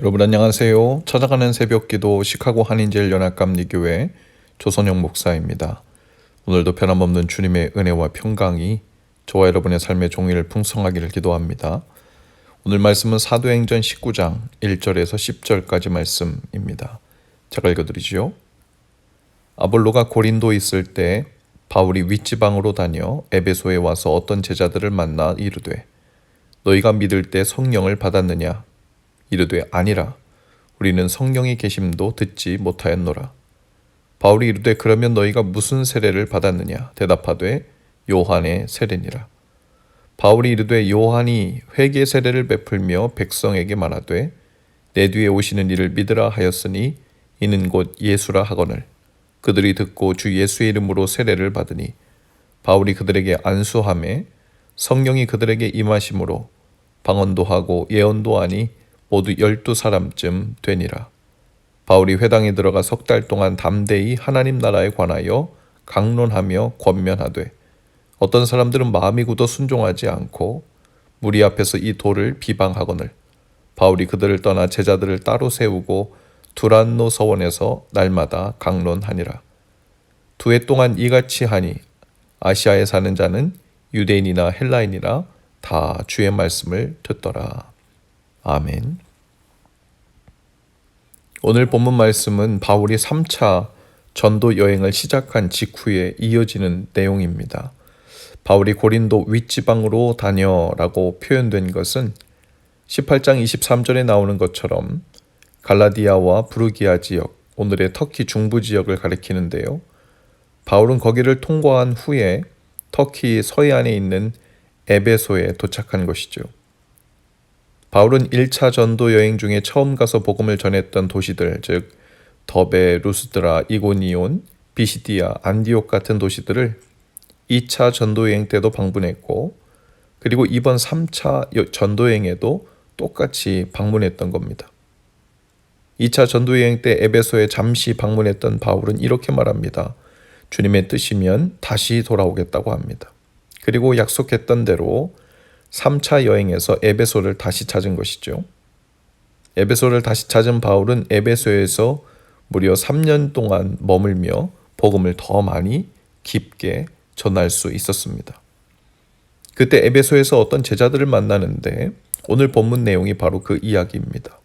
여러분 안녕하세요. 찾아가는 새벽기도 시카고 한인제일연합감리교회 조선영 목사입니다. 오늘도 변함없는 주님의 은혜와 평강이 저와 여러분의 삶의 종일 풍성하기를 기도합니다. 오늘 말씀은 사도행전 19장 1절에서 10절까지 말씀입니다. 제가 읽어드리지요. 아볼로가 고린도에 있을 때 바울이 윗지방으로 다녀 에베소에 와서 어떤 제자들을 만나 이르되 너희가 믿을 때 성령을 받았느냐? 이르되 아니라 우리는 성령의 계심도 듣지 못하였노라. 바울이 이르되 그러면 너희가 무슨 세례를 받았느냐? 대답하되 요한의 세례니라. 바울이 이르되 요한이 회개 세례를 베풀며 백성에게 말하되 내 뒤에 오시는 이를 믿으라 하였으니 이는 곧 예수라 하거늘 그들이 듣고 주 예수의 이름으로 세례를 받으니 바울이 그들에게 안수하매 성령이 그들에게 임하심으로 방언도 하고 예언도 하니 모두 12사람쯤 되니라. 바울이 회당에 들어가 석 달 동안 담대히 하나님 나라에 관하여 강론하며 권면하되 어떤 사람들은 마음이 굳어 순종하지 않고 무리 앞에서 이 돌을 비방하거늘 바울이 그들을 떠나 제자들을 따로 세우고 두란노 서원에서 날마다 강론하니라. 2해 동안 이같이 하니 아시아에 사는 자는 유대인이나 헬라인이나 다 주의 말씀을 듣더라. 아멘. 오늘 본문 말씀은 바울이 3차 전도 여행을 시작한 직후에 이어지는 내용입니다. 바울이 고린도 윗지방으로 다녀라고 표현된 것은 18장 23절에 나오는 것처럼 갈라디아와 부르기아 지역, 오늘의 터키 중부 지역을 가리키는데요. 바울은 거기를 통과한 후에 터키 서해안에 있는 에베소에 도착한 것이죠. 바울은 1차 전도 여행 중에 처음 가서 복음을 전했던 도시들, 즉 더베, 루스드라, 이고니온, 비시디아, 안디옥 같은 도시들을 2차 전도 여행 때도 방문했고 그리고 이번 3차 전도 여행에도 똑같이 방문했던 겁니다. 2차 전도 여행 때 에베소에 잠시 방문했던 바울은 이렇게 말합니다. 주님의 뜻이면 다시 돌아오겠다고 합니다. 그리고 약속했던 대로 3차 여행에서 에베소를 다시 찾은 것이죠. 에베소를 다시 찾은 바울은 에베소에서 무려 3년 동안 머물며 복음을 더 많이 깊게 전할 수 있었습니다. 그때 에베소에서 어떤 제자들을 만나는데 오늘 본문 내용이 바로 그 이야기입니다.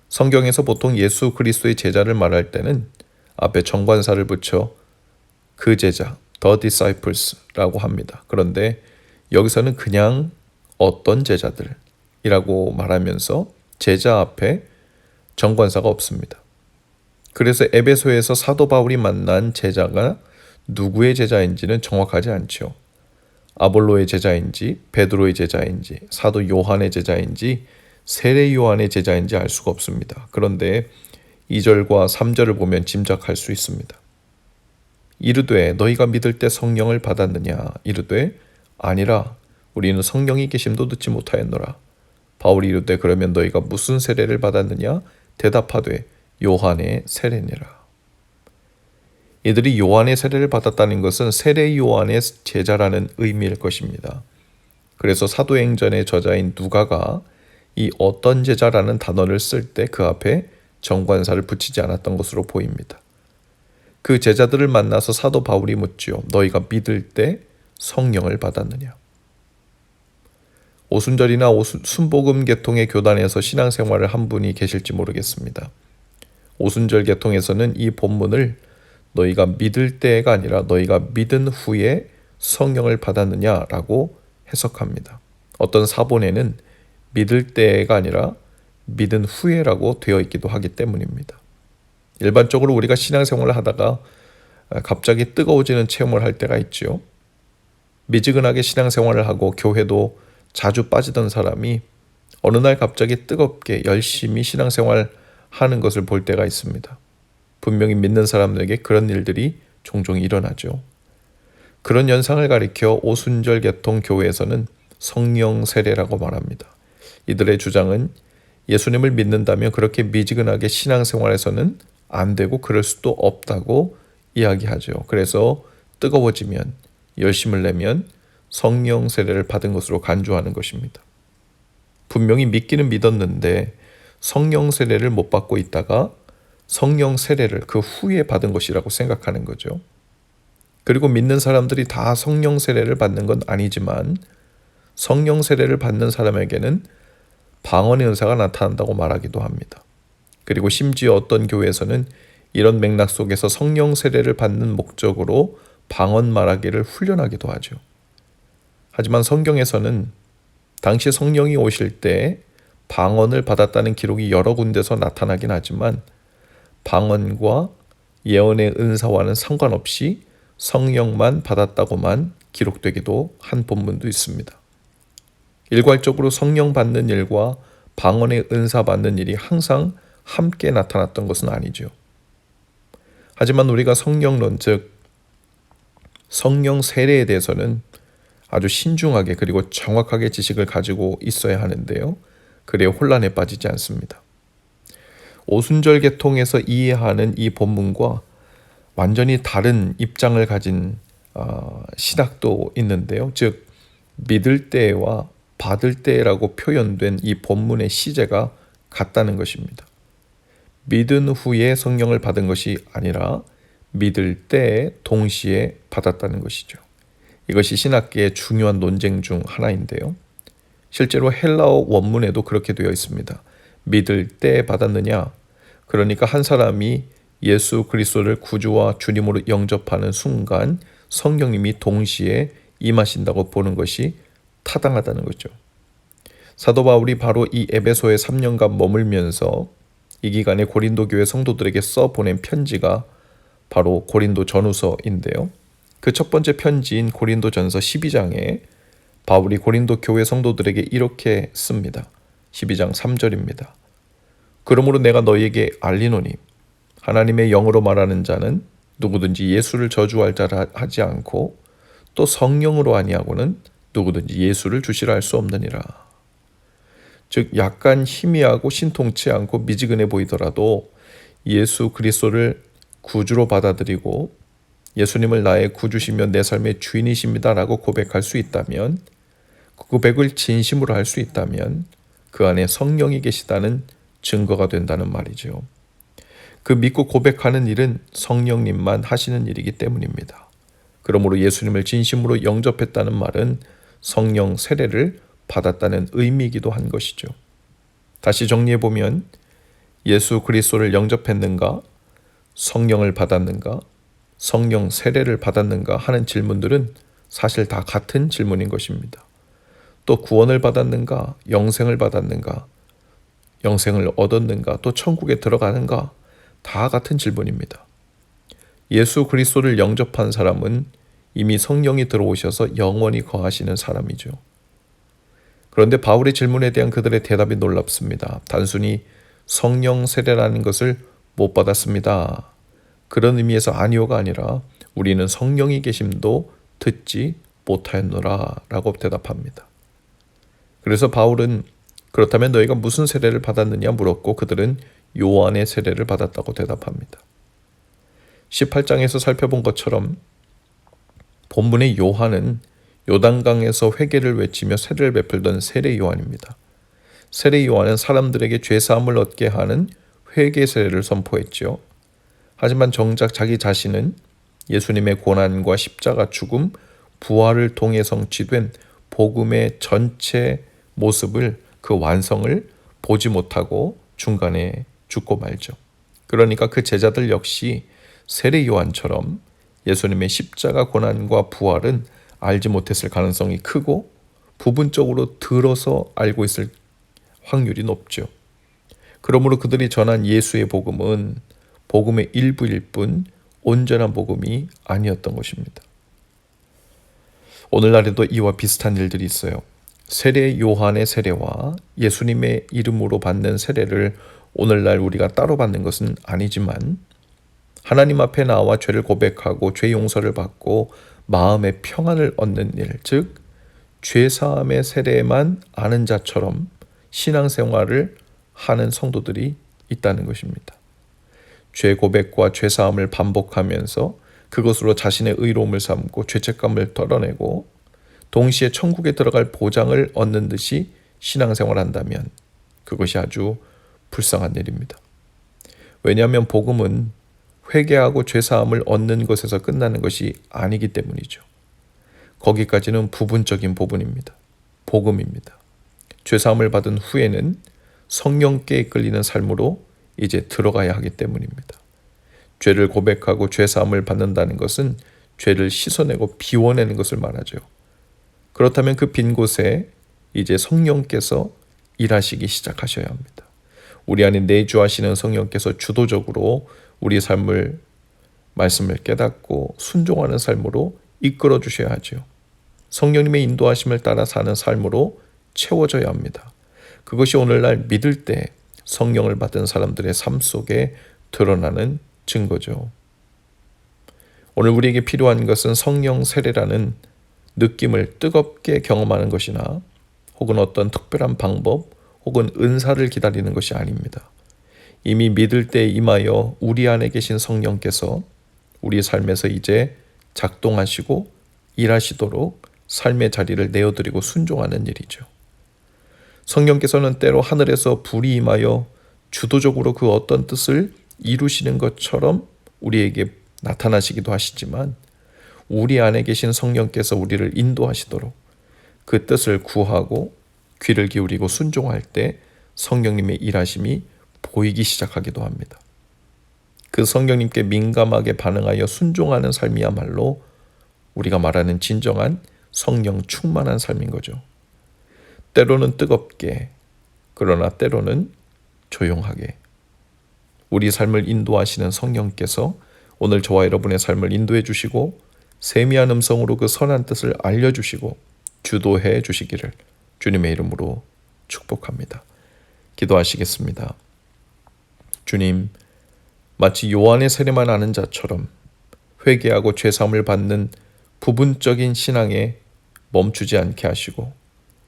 성경에서 보통 예수 그리스도의 제자를 말할 때는 앞에 정관사를 붙여 그 제자, the disciples라고 합니다. 그런데 여기서는 그냥 어떤 제자들이라고 말하면서 제자 앞에 정관사가 없습니다. 그래서 에베소에서 사도 바울이 만난 제자가 누구의 제자인지는 정확하지 않죠. 아볼로의 제자인지 베드로의 제자인지 사도 요한의 제자인지 세례 요한의 제자인지 알 수가 없습니다. 그런데 2절과 3절을 보면 짐작할 수 있습니다. 이르되 너희가 믿을 때 성령을 받았느냐? 이르되 아니라 우리는 성령이 계심도 듣지 못하였노라. 바울이 이르되 그러면 너희가 무슨 세례를 받았느냐? 대답하되 요한의 세례니라. 이들이 요한의 세례를 받았다는 것은 세례 요한의 제자라는 의미일 것입니다. 그래서 사도행전의 저자인 누가가 이 어떤 제자라는 단어를 쓸 때 그 앞에 정관사를 붙이지 않았던 것으로 보입니다. 그 제자들을 만나서 사도 바울이 묻지요. 너희가 믿을 때 성령을 받았느냐? 오순절이나 순복음 계통의 교단에서 신앙생활을 한 분이 계실지 모르겠습니다. 오순절 계통에서는 이 본문을 너희가 믿을 때가 아니라 너희가 믿은 후에 성령을 받았느냐라고 해석합니다. 어떤 사본에는 믿을 때가 아니라 믿은 후에라고 되어 있기도 하기 때문입니다. 일반적으로 우리가 신앙생활을 하다가 갑자기 뜨거워지는 체험을 할 때가 있죠. 미지근하게 신앙생활을 하고 교회도 자주 빠지던 사람이 어느 날 갑자기 뜨겁게 열심히 신앙생활 하는 것을 볼 때가 있습니다. 분명히 믿는 사람들에게 그런 일들이 종종 일어나죠. 그런 현상을 가리켜 오순절 계통 교회에서는 성령 세례라고 말합니다. 이들의 주장은 예수님을 믿는다면 그렇게 미지근하게 신앙생활에서는 안 되고 그럴 수도 없다고 이야기하죠. 그래서 뜨거워지면 열심을 내면 성령 세례를 받은 것으로 간주하는 것입니다. 분명히 믿기는 믿었는데 성령 세례를 못 받고 있다가 성령 세례를 그 후에 받은 것이라고 생각하는 거죠. 그리고 믿는 사람들이 다 성령 세례를 받는 건 아니지만 성령 세례를 받는 사람에게는 방언의 은사가 나타난다고 말하기도 합니다. 그리고 심지어 어떤 교회에서는 이런 맥락 속에서 성령 세례를 받는 목적으로 방언 말하기를 훈련하기도 하죠. 하지만 성경에서는 당시 성령이 오실 때 방언을 받았다는 기록이 여러 군데서 나타나긴 하지만 방언과 예언의 은사와는 상관없이 성령만 받았다고만 기록되기도 한 본문도 있습니다. 일괄적으로 성령 받는 일과 방언의 은사 받는 일이 항상 함께 나타났던 것은 아니죠. 하지만 우리가 성령론, 즉 성령 세례에 대해서는 아주 신중하게 그리고 정확하게 지식을 가지고 있어야 하는데요. 그래야 혼란에 빠지지 않습니다. 오순절 계통에서 이해하는 이 본문과 완전히 다른 입장을 가진 신학도 있는데요. 즉 믿을 때와 받을 때라고 표현된 이 본문의 시제가 같다는 것입니다. 믿은 후에 성령을 받은 것이 아니라 믿을 때에 동시에 받았다는 것이죠. 이것이 신학계의 중요한 논쟁 중 하나인데요. 실제로 헬라어 원문에도 그렇게 되어 있습니다. 믿을 때 받았느냐? 그러니까 한 사람이 예수 그리스도를 구주와 주님으로 영접하는 순간 성령님이 동시에 임하신다고 보는 것이 타당하다는 거죠. 사도 바울이 바로 이 에베소에 3년간 머물면서 이 기간에 고린도 교회 성도들에게 써보낸 편지가 바로 고린도 전후서인데요. 그 첫 번째 편지인 고린도 전서 12장에 바울이 고린도 교회 성도들에게 이렇게 씁니다. 12장 3절입니다. 그러므로 내가 너희에게 알리노니 하나님의 영으로 말하는 자는 누구든지 예수를 저주할 자라 하지 않고 또 성령으로 아니하고는 누구든지 예수를 주시라 할 수 없느니라. 즉 약간 희미하고 신통치 않고 미지근해 보이더라도 예수 그리스도를 구주로 받아들이고 예수님을 나의 구주시며 내 삶의 주인이십니다 라고 고백할 수 있다면, 그 고백을 진심으로 할 수 있다면 그 안에 성령이 계시다는 증거가 된다는 말이죠. 그 믿고 고백하는 일은 성령님만 하시는 일이기 때문입니다. 그러므로 예수님을 진심으로 영접했다는 말은 성령 세례를 받았다는 의미이기도 한 것이죠. 다시 정리해보면 예수 그리스도를 영접했는가, 성령을 받았는가, 성령 세례를 받았는가 하는 질문들은 사실 다 같은 질문인 것입니다. 또 구원을 받았는가, 영생을 받았는가, 영생을 얻었는가, 또 천국에 들어가는가, 다 같은 질문입니다. 예수 그리스도를 영접한 사람은 이미 성령이 들어오셔서 영원히 거하시는 사람이죠. 그런데 바울의 질문에 대한 그들의 대답이 놀랍습니다. 단순히 성령 세례라는 것을 못 받았습니다. 그런 의미에서 아니오가 아니라 우리는 성령이 계심도 듣지 못하였노라 라고 대답합니다. 그래서 바울은 그렇다면 너희가 무슨 세례를 받았느냐 물었고 그들은 요한의 세례를 받았다고 대답합니다. 18장에서 살펴본 것처럼 본문의 요한은 요단강에서 회개를 외치며 세례를 베풀던 세례 요한입니다. 세례 요한은 사람들에게 죄사함을 얻게 하는 회개 세례를 선포했지요. 하지만 정작 자기 자신은 예수님의 고난과 십자가 죽음, 부활을 통해 성취된 복음의 전체 모습을, 그 완성을 보지 못하고 중간에 죽고 말죠. 그러니까 그 제자들 역시 세례 요한처럼 예수님의 십자가 고난과 부활은 알지 못했을 가능성이 크고 부분적으로 들어서 알고 있을 확률이 높죠. 그러므로 그들이 전한 예수의 복음은 복음의 일부일 뿐 온전한 복음이 아니었던 것입니다. 오늘날에도 이와 비슷한 일들이 있어요. 세례 요한의 세례와 예수님의 이름으로 받는 세례를 오늘날 우리가 따로 받는 것은 아니지만 하나님 앞에 나와 죄를 고백하고 죄 용서를 받고 마음의 평안을 얻는 일, 즉 죄사함의 세례만 아는 자처럼 신앙생활을 하는 성도들이 있다는 것입니다. 죄 고백과 죄사함을 반복하면서 그것으로 자신의 의로움을 삼고 죄책감을 덜어내고 동시에 천국에 들어갈 보장을 얻는 듯이 신앙생활을 한다면 그것이 아주 불쌍한 일입니다. 왜냐하면 복음은 회개하고 죄사함을 얻는 것에서 끝나는 것이 아니기 때문이죠. 거기까지는 부분적인 부분입니다. 복음입니다. 죄사함을 받은 후에는 성령께 이끌리는 삶으로 이제 들어가야 하기 때문입니다. 죄를 고백하고 죄사함을 받는다는 것은 죄를 씻어내고 비워내는 것을 말하죠. 그렇다면 그 빈 곳에 이제 성령께서 일하시기 시작하셔야 합니다. 우리 안에 내주하시는 성령께서 주도적으로 우리 삶을 말씀을 깨닫고 순종하는 삶으로 이끌어 주셔야 하죠. 성령님의 인도하심을 따라 사는 삶으로 채워져야 합니다. 그것이 오늘날 믿을 때 성령을 받은 사람들의 삶 속에 드러나는 증거죠. 오늘 우리에게 필요한 것은 성령 세례라는 느낌을 뜨겁게 경험하는 것이나 혹은 어떤 특별한 방법 혹은 은사를 기다리는 것이 아닙니다. 이미 믿을 때 임하여 우리 안에 계신 성령께서 우리 삶에서 이제 작동하시고 일하시도록 삶의 자리를 내어드리고 순종하는 일이죠. 성령께서는 때로 하늘에서 불이 임하여 주도적으로 그 어떤 뜻을 이루시는 것처럼 우리에게 나타나시기도 하시지만 우리 안에 계신 성령께서 우리를 인도하시도록 그 뜻을 구하고 귀를 기울이고 순종할 때 성령님의 일하심이 보이기 시작하기도 합니다. 그 성령님께 민감하게 반응하여 순종하는 삶이야말로 우리가 말하는 진정한 성령 충만한 삶인 거죠. 때로는 뜨겁게, 그러나 때로는 조용하게 우리 삶을 인도하시는 성령께서 오늘 저와 여러분의 삶을 인도해 주시고 세미한 음성으로 그 선한 뜻을 알려주시고 주도해 주시기를 주님의 이름으로 축복합니다. 기도하시겠습니다. 주님, 마치 요한의 세례만 아는 자처럼 회개하고 죄사함을 받는 부분적인 신앙에 멈추지 않게 하시고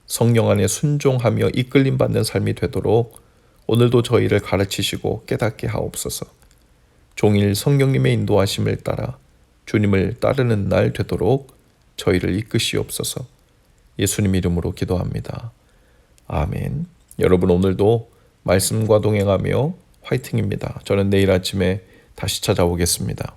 성령 안에 순종하며 이끌림 받는 삶이 되도록 오늘도 저희를 가르치시고 깨닫게 하옵소서. 종일 성령님의 인도하심을 따라 주님을 따르는 날 되도록 저희를 이끄시옵소서. 예수님 이름으로 기도합니다. 아멘. 여러분 오늘도 말씀과 동행하며 화이팅입니다. 저는 내일 아침에 다시 찾아오겠습니다.